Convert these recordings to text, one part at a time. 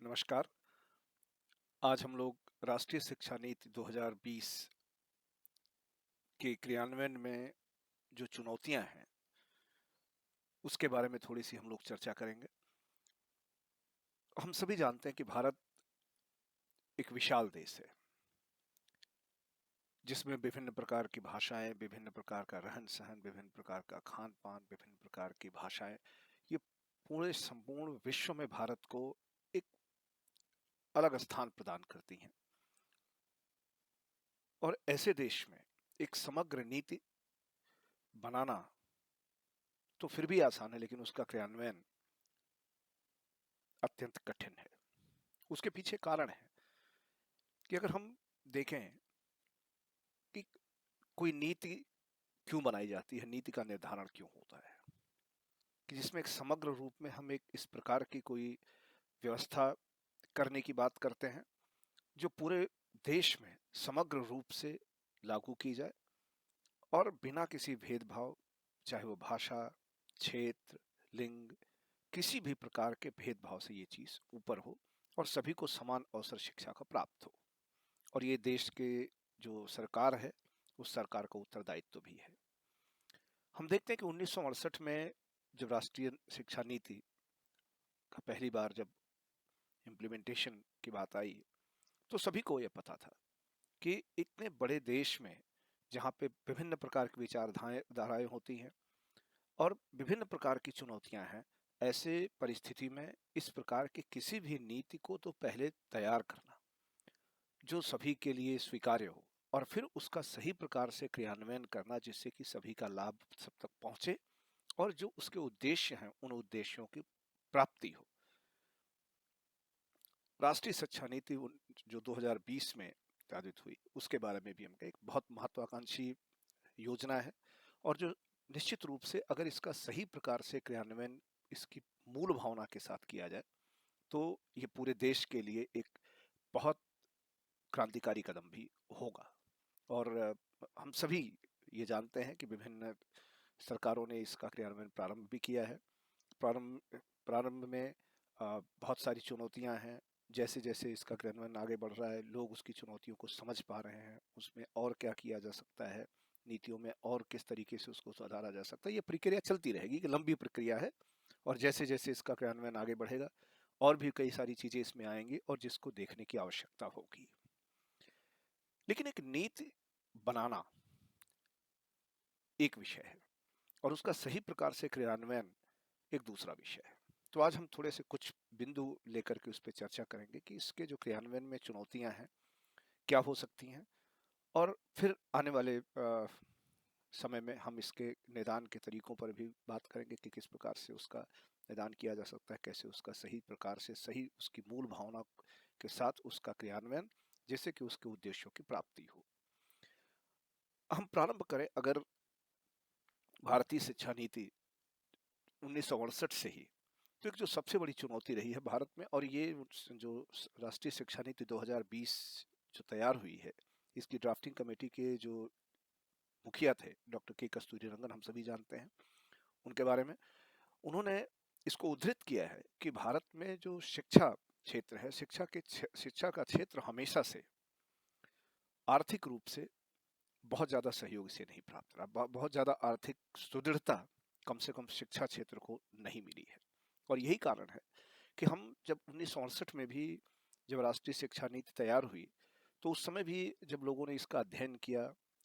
नमस्कार। आज हम लोग राष्ट्रीय शिक्षा नीति 2020 के क्रियान्वयन में जो चुनौतियां हैं उसके बारे में थोड़ी सी हम लोग चर्चा करेंगे। हम सभी जानते हैं कि भारत एक विशाल देश है जिसमें विभिन्न प्रकार की भाषाएं, विभिन्न प्रकार का रहन सहन, विभिन्न प्रकार का खान पान, विभिन्न प्रकार की भाषाएं, ये पूरे संपूर्ण विश्व में भारत को एक अलग स्थान प्रदान करती हैं। और ऐसे देश में एक समग्र नीति बनाना तो फिर भी आसान है, लेकिन उसका क्रियान्वयन अत्यंत कठिन है। उसके पीछे कारण है कि अगर हम देखें कि कोई नीति क्यों बनाई जाती है, नीति का निर्धारण क्यों होता है, कि जिसमें एक समग्र रूप में हम एक इस प्रकार की कोई व्यवस्था करने की बात करते हैं जो पूरे देश में समग्र रूप से लागू की जाए और बिना किसी भेदभाव, चाहे वो भाषा, क्षेत्र, लिंग, किसी भी प्रकार के भेदभाव से ये चीज ऊपर हो और सभी को समान अवसर शिक्षा का प्राप्त हो। और ये देश के जो सरकार है उस सरकार का उत्तरदायित्व भी है। हम देखते हैं कि 1968 में जब राष्ट्रीय शिक्षा नीति का पहली बार जब इम्प्लीमेंटेशन की बात आई तो सभी को यह पता था कि इतने बड़े देश में जहाँ पे विभिन्न प्रकार की विचारधाराएं होती हैं और विभिन्न प्रकार की चुनौतियां हैं, ऐसे परिस्थिति में इस प्रकार की किसी भी नीति को तो पहले तैयार करना जो सभी के लिए स्वीकार्य हो और फिर उसका सही प्रकार से क्रियान्वयन करना जिससे कि सभी का लाभ सब तक पहुंचे और जो उसके उद्देश्य हैं उन उद्देश्यों की प्राप्ति हो। राष्ट्रीय शिक्षा नीति जो 2020 में पारित हुई उसके बारे में भी हम एक बहुत महत्वाकांक्षी योजना है और जो निश्चित रूप से अगर इसका सही प्रकार से क्रियान्वयन इसकी मूल भावना के साथ किया जाए तो ये पूरे देश के लिए एक बहुत क्रांतिकारी कदम भी होगा। और हम सभी ये जानते हैं कि विभिन्न सरकारों ने इसका क्रियान्वयन प्रारंभ भी किया है। प्रारंभ प्रारंभ में बहुत सारी चुनौतियां हैं। जैसे जैसे इसका क्रियान्वयन आगे बढ़ रहा है लोग उसकी चुनौतियों को समझ पा रहे हैं, उसमें और क्या किया जा सकता है, नीतियों में और किस तरीके से उसको सुधारा जा सकता है। ये प्रक्रिया चलती रहेगी, कि लंबी प्रक्रिया है और जैसे जैसे इसका क्रियान्वयन आगे बढ़ेगा और भी कई सारी चीजें इसमें आएंगी और जिसको देखने की आवश्यकता होगी। लेकिन एक नीति बनाना एक विषय है और उसका सही प्रकार से क्रियान्वयन एक दूसरा विषय है। तो आज हम थोड़े से कुछ बिंदु लेकर के उस पर चर्चा करेंगे कि इसके जो क्रियान्वयन में चुनौतियां हैं क्या हो सकती हैं और फिर आने वाले समय में हम इसके निदान के तरीकों पर भी बात करेंगे कि किस प्रकार से उसका निदान किया जा सकता है, कैसे उसका सही प्रकार से सही उसकी मूल भावना के साथ उसका क्रियान्वयन जिससे कि उसके उद्देश्यों की प्राप्ति हो। हम प्रारंभ करें अगर भारतीय शिक्षा नीति 1968 से ही, तो एक जो सबसे बड़ी चुनौती रही है भारत में, और ये जो राष्ट्रीय शिक्षा नीति 2020 जो तैयार हुई है, इसकी ड्राफ्टिंग कमेटी के जो मुखिया थे डॉक्टर के कस्तूरी रंगन, हम सभी जानते हैं उनके बारे में। उन्होंने इसको उद्धृत किया है कि भारत में जो शिक्षा क्षेत्र है, शिक्षा का क्षेत्र हमेशा से आर्थिक रूप से बहुत ज्यादा सहयोग से नहीं प्राप्त रहा। बहुत ज्यादा आर्थिक सुदृढ़ता कम से कम शिक्षा क्षेत्र को नहीं मिली है। और यही कारण है कि हम जब 1968 में भी जब राष्ट्रीय शिक्षा नीति तैयार हुई तो उस समय भी जब लोगों ने इसका अध्ययन किया,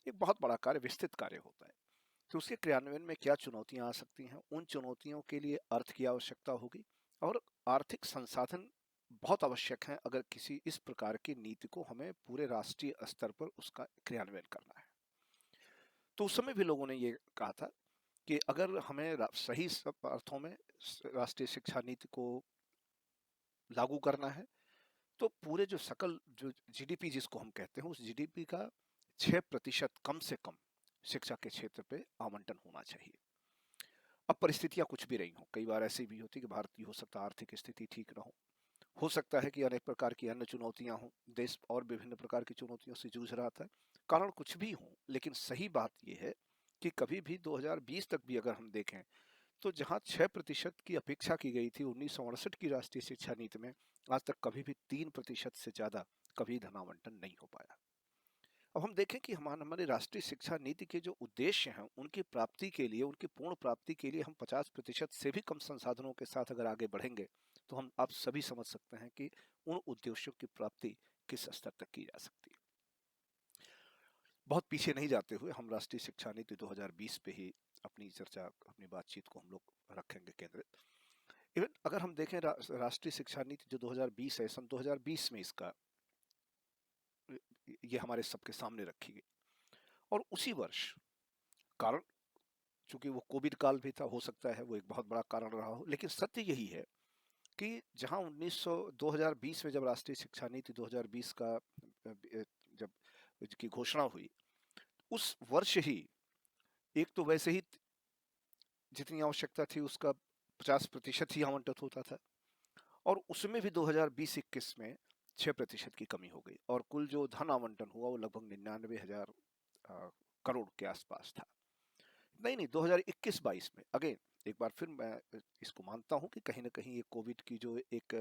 एक बहुत बड़ा कार्य, विस्तृत कार्य होता है, तो उसके क्रियान्वयन में क्या चुनौतियां आ सकती हैं, उन चुनौतियों के लिए अर्थ की आवश्यकता होगी और आर्थिक संसाधन बहुत आवश्यक हैं अगर किसी इस प्रकार की नीति को हमें पूरे राष्ट्रीय स्तर पर उसका क्रियान्वयन करना है। तो उस समय भी लोगों ने ये कहा था कि अगर हमें सही सब अर्थों में राष्ट्रीय शिक्षा नीति को लागू करना है तो पूरे जो सकल जो जीडीपी जिसको हम कहते हैं उस जीडीपी का 6% कम से कम शिक्षा के क्षेत्र पे आवंटन होना चाहिए। अब परिस्थितियां कुछ भी रही हों, कई बार ऐसी भी होती कि भारत की हो सकता है आर्थिक स्थिति ठीक ना हो सकता है कि अनेक प्रकार की अन्य चुनौतियां हों, देश और विभिन्न प्रकार की चुनौतियों से जूझ रहा था, कारण कुछ भी हो, लेकिन सही बात यह है कि कभी भी 2020 तक भी अगर हम देखें तो जहां 6% की अपेक्षा की गई थी 1968 की राष्ट्रीय शिक्षा नीति में, आज तक कभी भी 3% से ज्यादा कभी धन आवंटन नहीं हो पाया। अब हम देखें कि हमारे राष्ट्रीय शिक्षा नीति के जो उद्देश्य हैं उनकी प्राप्ति के लिए, उनकी पूर्ण प्राप्ति के लिए हम 50% से भी कम संसाधनों के साथ अगर आगे बढ़ेंगे तो हम आप सभी समझ सकते हैं कि उन उद्देश्यों की प्राप्ति किस स्तर तक की जा सकती है। बहुत पीछे नहीं जाते हुए हम राष्ट्रीय शिक्षा नीति 2020 पे ही अपनी चर्चा, अपनी बातचीत को हम लोग रखेंगे केंद्रित। इवन अगर हम देखें राष्ट्रीय शिक्षा नीति जो 2020 है, सन 2020 में इसका ये हमारे सबके सामने रखी गई और उसी वर्ष, कारण चूंकि वो कोविड काल भी था, हो सकता है वो एक बहुत बड़ा कारण रहा हो, लेकिन सत्य यही है कि जहां 2020 में जब राष्ट्रीय शिक्षा नीति 2020 का जब की घोषणा हुई, उस वर्ष ही एक तो वैसे ही जितनी आवश्यकता थी उसका 50% ही आवंटित होता था और उसमें भी 2020-21 में 6% की कमी हो गई और कुल जो धन आवंटन हुआ वो लगभग 99,000 करोड़ के आसपास था। नहीं 2021-22 में अगेन एक बार फिर मैं इसको मानता हूं कि कहीं ना कहीं ये कोविड की जो एक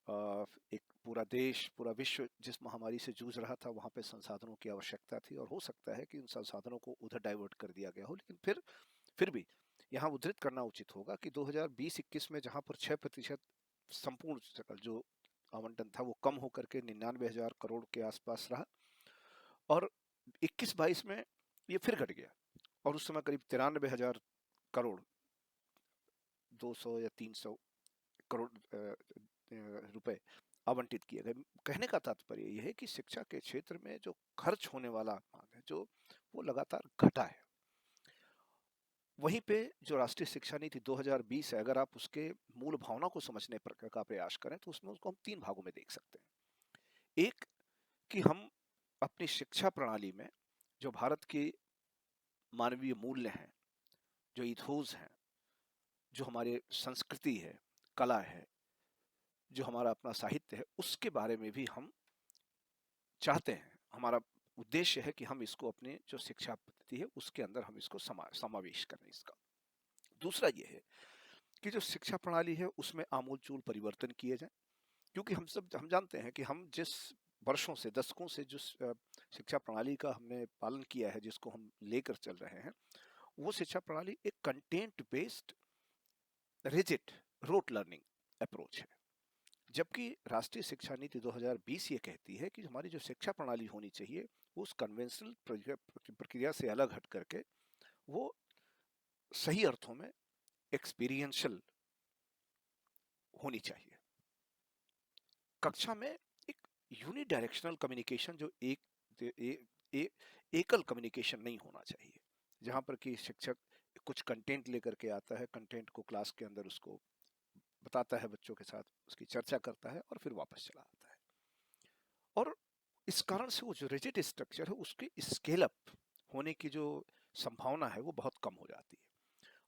पूरा देश, पूरा विश्व जिस महामारी से जूझ रहा था, वहां पे संसाधनों की आवश्यकता थी और हो सकता है कि उन संसाधनों को उधर डाइवर्ट कर दिया गया हो, लेकिन फिर भी यहाँ उद्धृत करना उचित होगा कि 2020-21 में जहां पर 6% संपूर्ण जो आवंटन था वो कम होकर के 99,000 करोड़ के आसपास रहा और 21-22 में ये फिर घट गया और उस समय करीब 93,000 करोड़, 200 या 300 करोड़ रुपए आवंटित किए गए। कहने का तात्पर्य यह है कि शिक्षा के क्षेत्र में जो खर्च होने वाला है जो वो लगातार घटा है। वहीं पे जो राष्ट्रीय शिक्षा नीति 2020 है, अगर आप उसके मूल भावना को समझने का प्रयास करें तो उसमें उसको हम 3 भागों में देख सकते हैं। एक, कि हम अपनी शिक्षा प्रणाली में जो भारत की मानवीय मूल्य हैं, जो इथोस हैं, जो हमारे संस्कृति है, कला है, जो हमारा अपना साहित्य है, उसके बारे में भी हम चाहते हैं, हमारा उद्देश्य है कि हम इसको अपने जो शिक्षा पद्धति है उसके अंदर हम इसको समावेश करें इसका। दूसरा ये है कि जो शिक्षा प्रणाली है उसमें आमूलचूल परिवर्तन किए जाएं, क्योंकि हम जानते हैं कि हम जिस वर्षों से, दशकों से जिस शिक्षा प्रणाली का हमने पालन किया है, जिसको हम लेकर चल रहे हैं, वो शिक्षा प्रणाली एक content based rigid rote learning approach है। जबकि राष्ट्रीय शिक्षा नीति 2020 ये कहती है कि हमारी जो शिक्षा प्रणाली होनी चाहिए वो उस कन्वेंशनल प्रक्रिया से अलग हट करके वो सही अर्थों में एक्सपीरियंशियल होनी चाहिए। कक्षा में एक यूनिडायरेक्शनल कम्युनिकेशन, जो एकल कम्युनिकेशन नहीं होना चाहिए, जहां पर कि शिक्षक कुछ कंटेंट लेकर के आता है, कंटेंट को क्लास के अंदर उसको बताता है, बच्चों के साथ उसकी चर्चा करता है और फिर वापस चला आता है। और इस कारण से वो जो रिजिड स्ट्रक्चर है उसकी स्केल अप होने की जो संभावना है वो बहुत कम हो जाती है।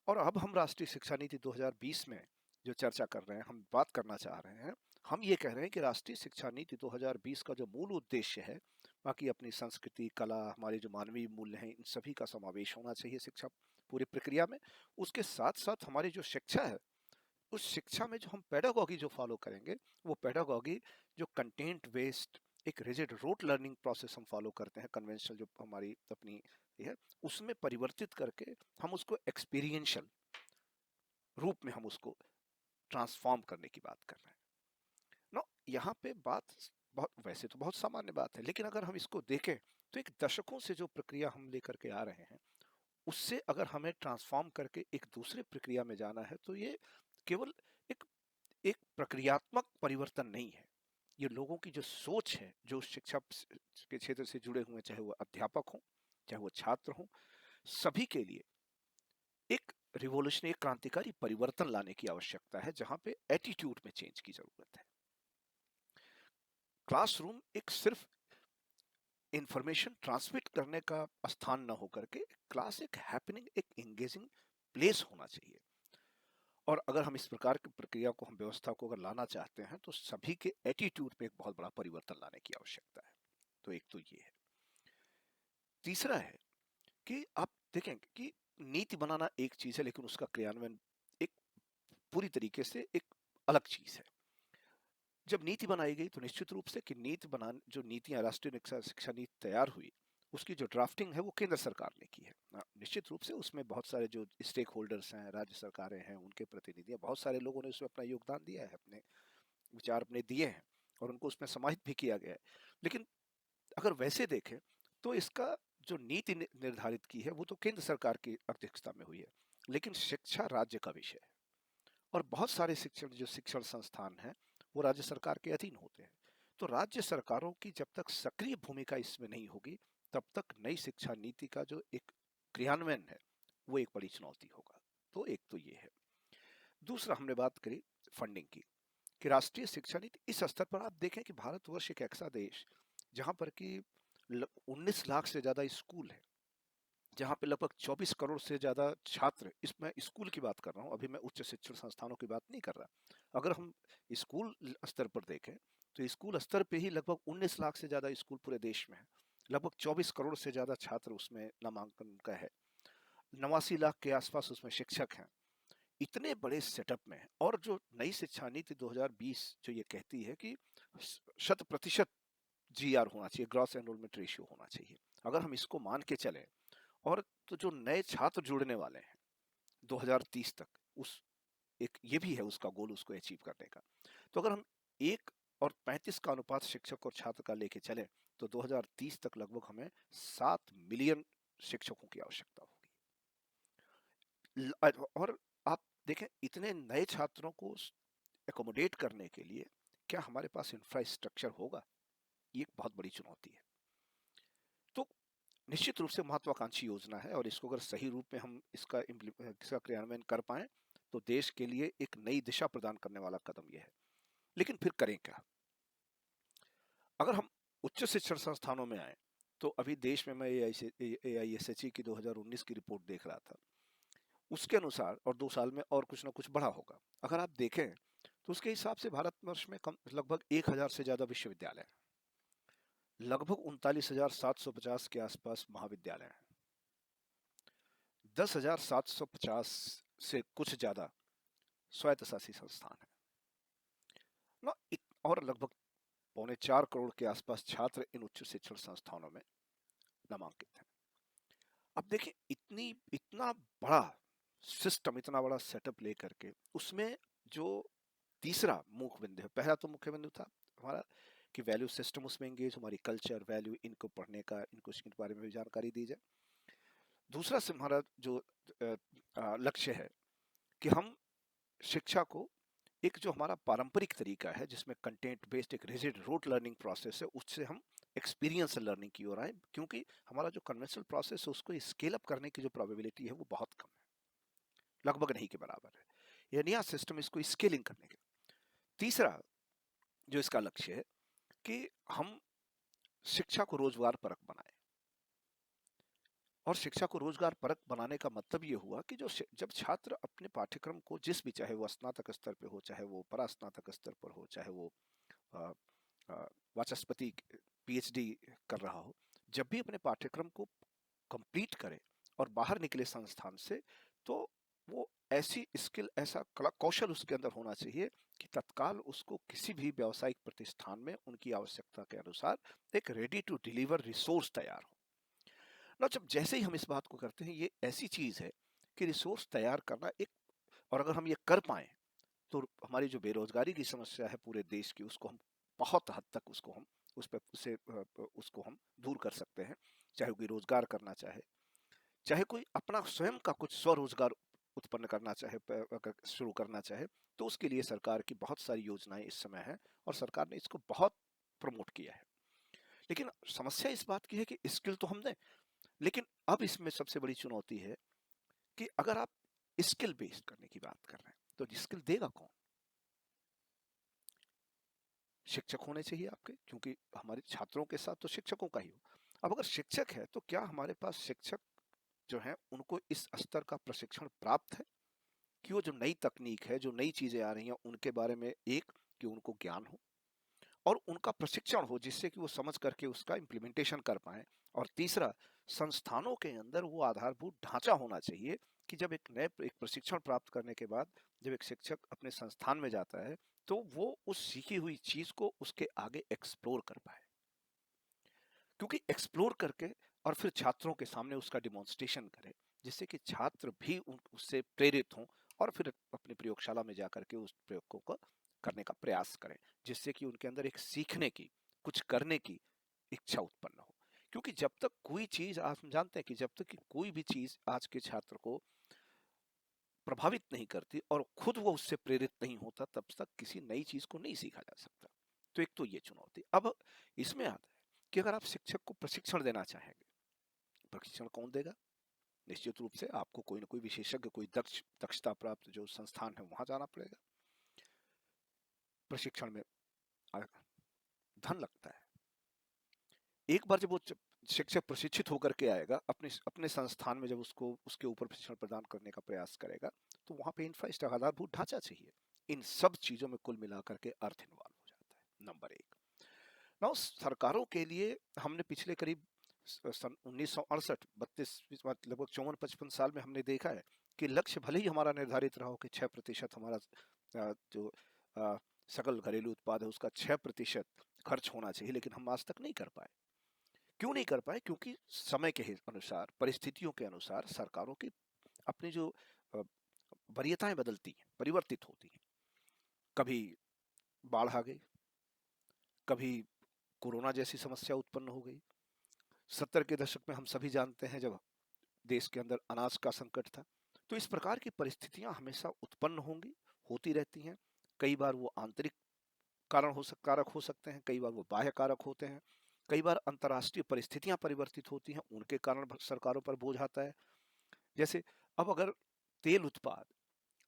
और अब हम राष्ट्रीय शिक्षा नीति 2020 में जो चर्चा कर रहे हैं, हम बात करना चाह रहे हैं, हम ये कह रहे हैं कि राष्ट्रीय शिक्षा नीति 2020 का जो मूल उद्देश्य है, बाकी अपनी संस्कृति, कला, हमारे जो मानवीय मूल्य हैं, इन सभी का समावेश होना चाहिए शिक्षा पूरी प्रक्रिया में। उसके साथ साथ हमारी जो शिक्षा है, उस शिक्षा में जो हम पेडागॉगी जो फॉलो करेंगे, वो पेडागॉगी जो कंटेंट बेस्ड एक रिजिड रोट लर्निंग प्रोसेस हम फॉलो करते हैं, कन्वेंशनल जो हमारी अपनी है, उसमें परिवर्तित करके हम उसको एक्सपीरियंशियल रूप में हम उसको ट्रांसफॉर्म करने की बात कर रहे हैं। नो, यहाँ पे बात बहुत, वैसे तो बहुत सामान्य बात है, लेकिन अगर हम इसको देखें तो एक दशकों से जो प्रक्रिया हम लेकर के आ रहे हैं, उससे अगर हमें ट्रांसफॉर्म करके एक दूसरे प्रक्रिया में जाना है तो ये केवल एक एक प्रक्रियात्मक परिवर्तन नहीं है, ये लोगों की जो सोच है, जो शिक्षा के क्षेत्र से जुड़े हुए, चाहे वो अध्यापक हों, चाहे वो छात्र हों, सभी के लिए एक रिवॉल्यूशनरी, एक क्रांतिकारी परिवर्तन लाने की आवश्यकता है, जहां पे एटीट्यूड में चेंज की जरूरत है। क्लासरूम एक सिर्फ इंफॉर्मेशन ट्रांसमिट करने का स्थान न होकर के क्लास एक हैपनिंग, एक एंगेजिंग प्लेस होना चाहिए। और अगर हम इस प्रकार की प्रक्रिया को, हम व्यवस्था को अगर लाना चाहते हैं तो सभी के एटीट्यूड पे एक बहुत बड़ा परिवर्तन लाने की आवश्यकता है। तो एक तो ये है। तीसरा है कि आप देखें कि नीति बनाना एक चीज है, लेकिन उसका क्रियान्वयन पूरी तरीके से एक अलग चीज है। जब नीति बनाई गई तो निश्चित रूप से कि नीति बनाने जो नीतियां राष्ट्रीय शिक्षा नीति तैयार हुई उसकी जो ड्राफ्टिंग है वो केंद्र सरकार ने की है। निश्चित रूप से उसमें बहुत सारे जो स्टेक होल्डर्स हैं, राज्य सरकारें हैं, उनके प्रतिनिधि, बहुत सारे लोगों ने उसमें अपना योगदान दिया है, अपने विचार अपने दिए हैं और उनको उसमें समाहित भी किया गया है। लेकिन अगर वैसे देखें तो इसका जो नीति निर्धारित की है वो तो केंद्र सरकार की अध्यक्षता में हुई है, लेकिन शिक्षा राज्य का विषय है और बहुत सारे शिक्षण संस्थान हैं वो राज्य सरकार के अधीन होते हैं। तो राज्य सरकारों की जब तक सक्रिय भूमिका इसमें नहीं होगी तब तक नई शिक्षा नीति का जो एक क्रियान्वयन है वो एक बड़ी चुनौती होगा। तो एक तो ये है। दूसरा, हमने बात करी फंडिंग की कि राष्ट्रीय शिक्षा नीति इस स्तर पर आप देखें कि भारतवर्ष एक ऐसा देश जहां पर कि 19 लाख से ज्यादा स्कूल है, जहाँ पे लगभग 24 करोड़ से ज्यादा छात्र, इसमें स्कूल की बात कर रहा हूँ, अभी मैं उच्च शिक्षण संस्थानों की बात नहीं कर रहा। अगर हम स्कूल स्तर पर देखें तो स्कूल स्तर पे ही लगभग 19 लाख से ज्यादा स्कूल पूरे देश में है, लगभग 24 करोड़ से ज्यादा छात्र उसमें नामांकन उनका है, 89 लाख के आसपास उसमें शिक्षक हैं। इतने बड़े सेटअप में और जो नई शिक्षा नीति 2020 जो ये कहती है कि 100% GR होना चाहिए, ग्रॉस एनरोलमेंट रेशियो होना चाहिए, अगर हम इसको मान के चले और तो जो नए छात्र जुड़ने वाले हैं 2030 तक, उस एक ये भी है उसका गोल, उसको अचीव करने का। तो अगर हम 1:35 का अनुपात शिक्षक और छात्र का लेके चले तो 2030 तक लगभग हमें 7 मिलियन शिक्षकों की आवश्यकता होगी। और आप देखें इतने नए छात्रों को एकोमोडेट करने के लिए क्या हमारे पास इंफ्रास्ट्रक्चर होगा, ये एक बहुत बड़ी चुनौती है। तो निश्चित रूप से महत्वाकांक्षी योजना है और इसको अगर सही रूप में हम इसका क्रियान्वयन कर पाए तो देश के लिए एक नई दिशा प्रदान करने वाला कदम यह है। लेकिन फिर करें क्या? अगर हम उच्च शिक्षण संस्थानों में आए तो अभी देश में मैं AISHE की 2019 की रिपोर्ट देख रहा था, उसके अनुसार और 2 साल में और कुछ ना कुछ बढ़ा होगा। अगर आप देखें तो उसके हिसाब से भारतवर्ष में लगभग 1000 से ज्यादा विश्वविद्यालय हैं, लगभग 39,750 के आसपास महाविद्यालय हैं, 10,750 से कुछ ज्यादा स्वायत्तशासी संस्थान है ना, और लगभग 3.25 करोड़ के आसपास छात्र इन उच्च शिक्षण संस्थानों में नामांकित हैं। अब देखिए इतना बड़ा सिस्टम, इतना बड़ा सेटअप लेकर के उसमें जो तीसरा मुख्य बिंदु है, पहला तो मुख्य बिंदु था हमारा कि वैल्यू सिस्टम उसमें एंगेज, हमारी कल्चर वैल्यू इनको पढ़ने का, इनको इसके बारे में भी जानकारी दी जाए। दूसरा से हमारा जो लक्ष्य है कि हम शिक्षा को एक जो हमारा पारंपरिक तरीका है जिसमें कंटेंट बेस्ड एक रिजिड रोट लर्निंग प्रोसेस है, उससे हम एक्सपीरियंस लर्निंग की ओर आए, क्योंकि हमारा जो कन्वेंशनल प्रोसेस है उसको स्केल अप करने की जो प्रोबेबिलिटी है वो बहुत कम है, लगभग नहीं के बराबर है। यह नया सिस्टम इसको स्केलिंग करने के। तीसरा जो इसका लक्ष्य है कि हम शिक्षा को रोजगार परक बनाए, और शिक्षा को रोजगार परक बनाने का मतलब ये हुआ कि जो जब छात्र अपने पाठ्यक्रम को जिस भी, चाहे वो स्नातक स्तर पे हो, चाहे वो परास्नातक स्तर पर हो, चाहे वो वाचस्पति PhD कर रहा हो, जब भी अपने पाठ्यक्रम को कंप्लीट करे और बाहर निकले संस्थान से, तो वो ऐसी स्किल, ऐसा कला कौशल उसके अंदर होना चाहिए कि तत्काल उसको किसी भी व्यावसायिक प्रतिष्ठान में उनकी आवश्यकता के अनुसार एक रेडी टू डिलीवर रिसोर्स तैयार हो ना। जब जैसे ही हम इस बात को करते हैं, ये ऐसी चीज है कि रिसोर्स तैयार करना एक, और अगर हम ये कर पाए तो हमारी जो बेरोजगारी की समस्या है पूरे देश की, उसको हम बहुत हद तक उसको हम दूर कर सकते हैं। चाहे कोई रोजगार करना चाहे, चाहे कोई अपना स्वयं का कुछ स्वरोजगार उत्पन्न करना चाहे, शुरू करना चाहे, तो उसके लिए सरकार की बहुत सारी योजनाएं इस समय है और सरकार ने इसको बहुत प्रमोट किया है। लेकिन समस्या इस बात की है कि स्किल तो हमने, लेकिन अब इसमें सबसे बड़ी चुनौती है कि अगर आप स्किल बेस्ड करने की बात कर रहे हैं तो स्किल देगा कौन? शिक्षक होने चाहिए आपके, क्योंकि हमारे छात्रों के साथ तो शिक्षकों का ही हो। अब अगर शिक्षक है तो क्या हमारे पास शिक्षक जो है उनको इस स्तर का प्रशिक्षण प्राप्त है कि वो जो नई तकनीक है, जो नई चीजें आ रही हैं उनके बारे में, एक कि उनको ज्ञान हो और उनका प्रशिक्षण हो जिससे कि वो समझ करके उसका इम्प्लीमेंटेशन कर पाए, और तीसरा संस्थानों के अंदर वो आधारभूत ढांचा होना चाहिए कि जब एक प्रशिक्षण प्राप्त करने के बाद जब एक शिक्षक अपने संस्थान में जाता है तो वो उस सीखी हुई चीज को उसके आगे एक्सप्लोर कर पाए, क्योंकि एक्सप्लोर करके और फिर छात्रों के सामने उसका डिमॉन्स्ट्रेशन करे, जिससे कि छात्र भी उससे प्रेरित हों और फिर अपनी प्रयोगशाला में जाकर के उस प्रयोग को करने का प्रयास करें, जिससे कि उनके अंदर एक सीखने की, कुछ करने की इच्छा उत्पन्न हो। क्योंकि जब तक कोई चीज, आप जानते हैं कि जब तक कि कोई भी चीज आज के छात्र को प्रभावित नहीं करती और खुद वो उससे प्रेरित नहीं होता, तब तक किसी नई चीज को नहीं सीखा जा सकता। तो एक तो ये चुनौती। अब इसमें आता है कि अगर आप शिक्षक को प्रशिक्षण देना चाहेंगे, प्रशिक्षण कौन देगा? निश्चित रूप से आपको कोई ना कोई विशेषज्ञ, कोई दक्षता प्राप्त जो संस्थान है वहां जाना पड़ेगा। प्रशिक्षण में धन लगता है। एक बार जब वो शिक्षक प्रशिक्षित होकर के आएगा, अपने अपने संस्थान में जब उसको उसके ऊपर प्रशिक्षण प्रदान करने का प्रयास करेगा, तो वहां पे इंफ्रास्ट्रक्चर, आधारभूत ढांचा चाहिए। इन सब चीजों में कुल मिलाकर के अर्थ इन्वॉल्व हो जाता है, नंबर एक। नाउ सरकारों के लिए हमने पिछले करीब सन 1968 32 लगभग 54-55 साल में हमने देखा है कि लक्ष्य भले ही हमारा निर्धारित रहा हो कि 6% हमारा जो सकल घरेलू उत्पाद है उसका 6% खर्च होना चाहिए, लेकिन हम आज तक नहीं कर पाए। क्यों नहीं कर पाए? क्योंकि समय के अनुसार, परिस्थितियों के अनुसार सरकारों की अपनी जो वरीयताएं बदलती हैं, परिवर्तित होती हैं। कभी बाढ़ आ गई, कभी कोरोना जैसी समस्या उत्पन्न हो गई। 70 के दशक में हम सभी जानते हैं जब देश के अंदर अनाज का संकट था। तो इस प्रकार की परिस्थितियां हमेशा उत्पन्न होंगी, होती रहती हैं। कई बार वो आंतरिक कारक हो सकते हैं, कई बार वो बाह्य कारक होते हैं, कई बार अंतर्राष्ट्रीय परिस्थितियां परिवर्तित होती हैं, उनके कारण सरकारों पर बोझ आता है। जैसे अब अगर तेल उत्पाद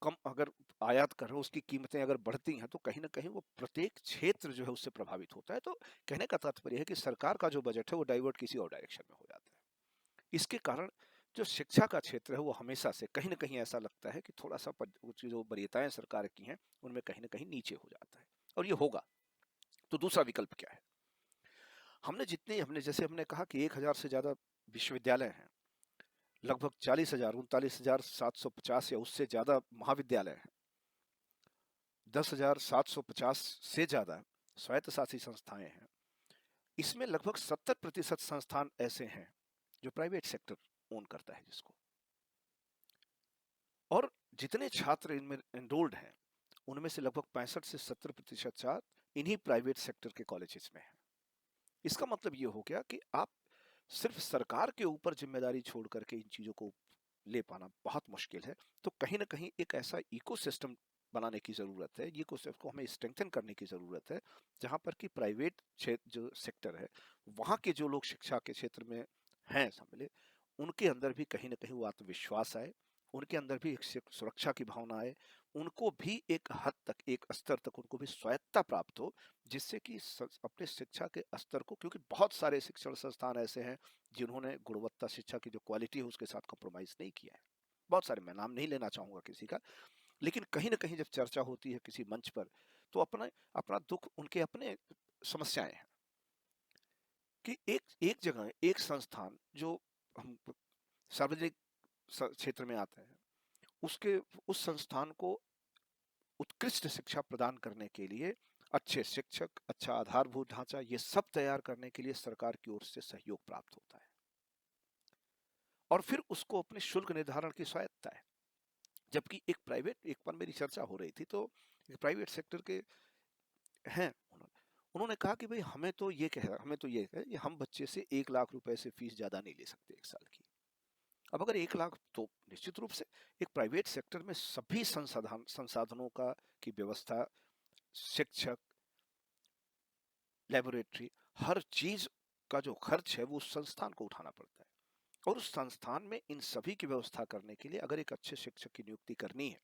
कम अगर आयात कर रहे हो, उसकी कीमतें अगर बढ़ती हैं, तो कहीं ना कहीं वो प्रत्येक क्षेत्र जो है उससे प्रभावित होता है। तो कहने का तात्पर्य है कि सरकार का जो बजट है वो डाइवर्ट किसी और डायरेक्शन में हो जाता है। इसके कारण जो शिक्षा का क्षेत्र है वो हमेशा से कहीं ना कहीं ऐसा लगता है कि थोड़ा सा जो वरीयताएं सरकार की हैं उनमें कहीं ना कहीं नीचे हो जाता है, और ये होगा। तो दूसरा विकल्प क्या है? हमने जैसे हमने कहा कि 1000 से ज्यादा विश्वविद्यालय हैं, लगभग 40,000 39,750 या उससे ज्यादा महाविद्यालय हैं, 10,750 से ज्यादा स्वायत्तशासी संस्थाएं हैं। इसमें लगभग 70% संस्थान ऐसे हैं जो प्राइवेट सेक्टर ओन करता है जिसको, और जितने छात्र इनमें एनरोल्ड हैं उनमें से लगभग 65 से 70% छात्र इन्हीं प्राइवेट सेक्टर के कॉलेजेस में हैं। इसका मतलब ये हो गया कि आप सिर्फ सरकार के ऊपर जिम्मेदारी छोड़ करके इन चीजों को ले पाना बहुत मुश्किल है। तो कहीं ना कहीं एक ऐसा इकोसिस्टम बनाने की जरूरत है, इकोसिस्टम को हमें स्ट्रेंथन करने की जरूरत है, जहां पर कि प्राइवेट जो सेक्टर है वहां के जो लोग शिक्षा के क्षेत्र में हैं सम्मिलित, उनके अंदर भी कहीं ना कहीं वो आत्मविश्वास आए, उनके अंदर भी एक सुरक्षा की भावना आए, उनको भी एक हद तक, एक स्तर तक उनको भी स्वायत्तता प्राप्त हो, जिससे कि अपने शिक्षा के स्तर को, क्योंकि बहुत सारे शिक्षण संस्थान ऐसे हैं जिन्होंने गुणवत्ता शिक्षा की जो क्वालिटी है उसके साथ कॉम्प्रोमाइज नहीं किया है। बहुत सारे, मैं नाम नहीं लेना चाहूंगा किसी का, लेकिन कहीं ना कहीं जब चर्चा होती है किसी मंच पर, तो अपना अपना दुख, उनके अपने समस्याएं हैं कि एक एक जगह, एक संस्थान जो हम सार्वजनिक क्षेत्र में आता है, उसके उस संस्थान को उत्कृष्ट शिक्षा प्रदान करने के लिए अच्छे शिक्षक, अच्छा आधारभूत ढांचा, ये सब तैयार करने के लिए सरकार की ओर से सहयोग प्राप्त होता है, और फिर उसको अपने शुल्क निर्धारण की स्वायत्तता है। जबकि एक प्राइवेट, एक पर मेरी चर्चा हो रही थी तो एक प्राइवेट सेक्टर के हैं, उन्होंने कहा कि भाई हमें तो ये है कि हम बच्चे से 1 लाख रुपए से फीस ज्यादा नहीं ले सकते 1 साल की। अब अगर 1 लाख, तो निश्चित रूप से एक प्राइवेट सेक्टर में सभी संसाधनों का की व्यवस्था, शिक्षक, लेबोरेटरी, हर चीज का जो खर्च है वो उस संस्थान को उठाना पड़ता है, और उस संस्थान में इन सभी की व्यवस्था करने के लिए अगर एक अच्छे शिक्षक की नियुक्ति करनी है,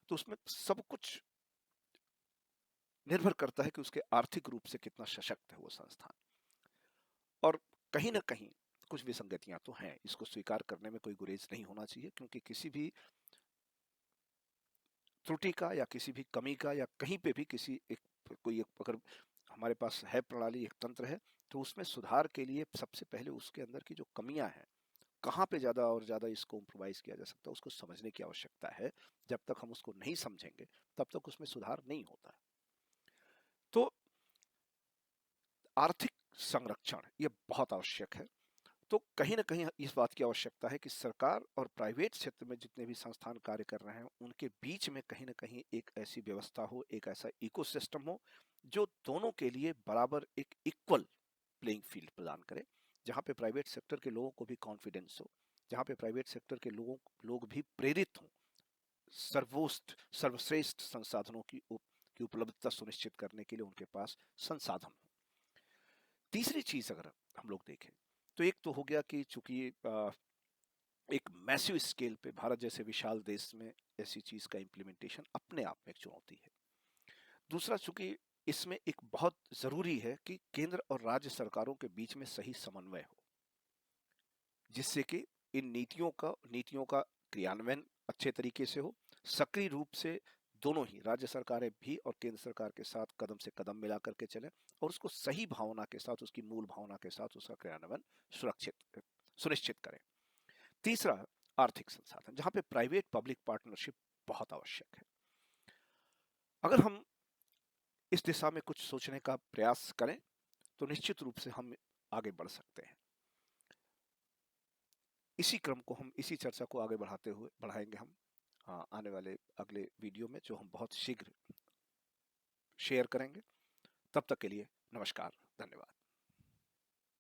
तो उसमें सब कुछ निर्भर करता है कि उसके आर्थिक रूप से कितना सशक्त है वो संस्थान। और कहीं ना कहीं कुछ विसंगतियां तो हैं, इसको स्वीकार करने में कोई गुरेज नहीं होना चाहिए, क्योंकि किसी भी त्रुटि का या किसी भी कमी का या कहीं पे भी किसी कोई अगर हमारे पास है प्रणाली, एक तंत्र है, तो उसमें सुधार के लिए सबसे पहले उसके अंदर की जो कमियां हैं, कहाँ पे ज़्यादा और ज़्यादा इसको इम्प्रोवाइज़ किया जा सकता है, उसको समझने की आवश्यकता है। जब तक हम उसको नहीं समझेंगे, तब तक उसमें सुधार नहीं होता है। तो आर्थिक संरक्षण ये बहुत आवश्यक है। तो कहीं न कहीं इस बात की आवश्यकता है कि सरकार और प्राइवेट क्षेत्र में जितने भी संस्थान कार्य कर रहे हैं, उनके बीच में कहीं न कहीं एक ऐसी व्यवस्था हो, एक ऐसा इकोसिस्टम हो, जो दोनों के लिए बराबर एक इक्वल प्लेइंग फील्ड प्रदान करे, जहाँ पे प्राइवेट सेक्टर के लोगों को भी कॉन्फिडेंस हो, जहाँ पे प्राइवेट सेक्टर के लोग भी प्रेरित हों, सर्वश्रेष्ठ संसाधनों की उपलब्धता सुनिश्चित करने के लिए उनके पास संसाधन हो। तीसरी चीज अगर हम लोग देखें, तो एक तो हो गया कि चूंकि एक मैसिव स्केल पे भारत जैसे विशाल देश में ऐसी चीज का इम्प्लीमेंटेशन अपने आप में एक चुनौती है। दूसरा, चूंकि इसमें एक बहुत जरूरी है कि केंद्र और राज्य सरकारों के बीच में सही समन्वय हो, जिससे कि इन नीतियों का क्रियान्वयन अच्छे तरीके से हो, सक्रिय रूप से दोनों ही राज्य सरकारें भी और केंद्र सरकार के साथ कदम से कदम मिला करके चलें और उसको सही भावना के साथ, उसकी मूल भावना के साथ उसका क्रियान्वयन सुरक्षित सुनिश्चित करें। तीसरा, आर्थिक संसाधन, जहां पे प्राइवेट पब्लिक पार्टनरशिप बहुत आवश्यक है। अगर हम इस दिशा में कुछ सोचने का प्रयास करें, तो निश्चित रूप से हम आगे बढ़ सकते हैं। इसी क्रम को हम, इसी चर्चा को आगे बढ़ाएंगे हम आने वाले अगले वीडियो में, जो हम बहुत शीघ्र शेयर करेंगे। तब तक के लिए नमस्कार, धन्यवाद।